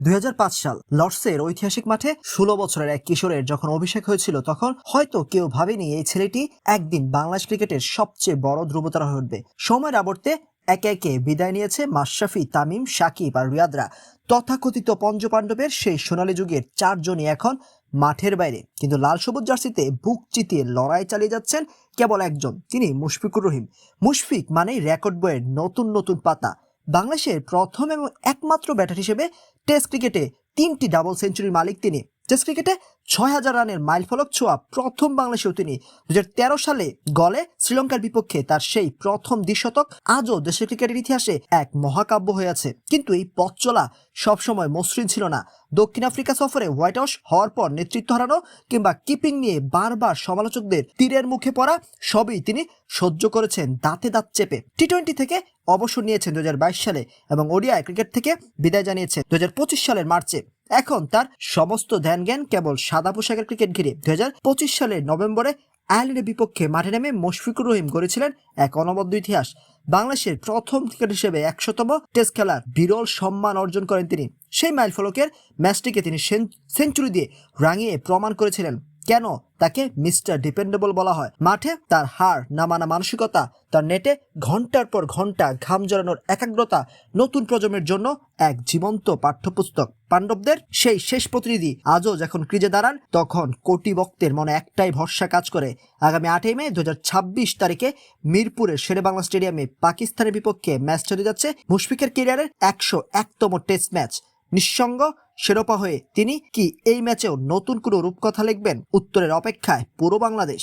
২০০৫ সাল লর্ডসের ঐতিহাসিক মাঠে ১৬ বছরের এক কিশোরের যখন অভিষেক হয়েছিল তখন হয়তো কেউ ভাবেনি এই ছেলেটি একদিন বাংলাদেশ ক্রিকেটের সবচেয়ে বড় ধ্রুবতারা হয়ে উঠবে। সময়ের আবর্তে একে একে বিদায় নিয়েছে মাশরাফি, তামিম, সাকিব আর রিয়াদরা। তথাকথিত পঞ্চপাণ্ডবের সেই সোনালী যুগের চারজনই এখন মাঠের বাইরে, কিন্তু লাল সবুজ জার্সিতে বুক চিতিয়ে লড়াই চালিয়ে যাচ্ছেন কেবল একজন, তিনি মুশফিকুর রহিম। মুশফিক মানেই রেকর্ড বইয়ের নতুন নতুন পাতা। বাংলাদেশের প্রথম এবং একমাত্র ব্যাটার হিসেবে টেস্ট ক্রিকেটে ৩টি ডাবল সেঞ্চুরির মালিক তিনি। টেস্ট ক্রিকেটে ৬,০০০ রানের মাইলফলক ছোঁয়া প্রথম বাংলাদেশীয় তিনি। ২০১৩ সালে গলে শ্রীলঙ্কার বিপক্ষে তার সেই প্রথম দ্বিশতক আজও দেশের ক্রিকেটের ইতিহাসে এক মহাকাব্য হয়ে আছে। কিন্তু এই পথ চলা সবসময় মসৃণ ছিল না। দক্ষিণ আফ্রিকা সফরে হোয়াইট হাউস হওয়ার পর নেতৃত্ব হারানো কিংবা কিপিং নিয়ে বারবার সমালোচকদের তীরের মুখে পড়া সবই তিনি সহ্য করেছেন দাঁতে দাঁত চেপে। টি-20 থেকে অবসর নিয়েছেন ২০২২ সালে এবং ওডিআই ক্রিকেট থেকে বিদায় জানিয়েছেন ২০২৫ সালের মার্চে। এখন তার সমস্ত ধ্যান জ্ঞান কেবল সাদা পোশাকের ক্রিকেট ঘিরে। ২০২৫ সালের নভেম্বরে আয়ারল্যান্ডের বিপক্ষে মাঠে নেমে মুশফিকুর রহিম গড়েছিলেন এক অনবদ্য ইতিহাস। বাংলাদেশের প্রথম ক্রিকেট হিসেবে ১০০তম টেস্ট খেলার বিরল সম্মান অর্জন করেন তিনি। সেই মাইলফলকের ম্যাচটিকে তিনি সেঞ্চুরি দিয়ে রাঙিয়ে প্রমাণ করেছিলেন কেন তাকে মিস্টার ডিপেন্ডেবল বলা হয়। মাঠে তার হার না মানা মানসিকতা, তার নেটে ঘন্টার পর ঘন্টা ঘাম জড়ানোর একাগ্রতা নতুন প্রজন্মের জন্য এক জীবন্ত পাঠ্যপুস্তক। পাণ্ডবদের সেই শেষ প্রতিনিধি আজও যখন ক্রিজে দাঁড়ান তখন কোটি ভক্তের মনে একটাই ভরসা কাজ করে, আগামী ৮ই মে ২০২৬ তারিখে মিরপুরের শেরেবাংলা স্টেডিয়ামে পাকিস্তানের বিপক্ষে ম্যাচ চলে যাচ্ছে মুশফিকের ক্যারিয়ারের ১০১তম টেস্ট ম্যাচ। নিঃসঙ্গ শিরোপা হয়ে তিনি কি এই ম্যাচেও নতুন কোনো রূপকথা লিখবেন? উত্তরের অপেক্ষায় পুরো বাংলাদেশ।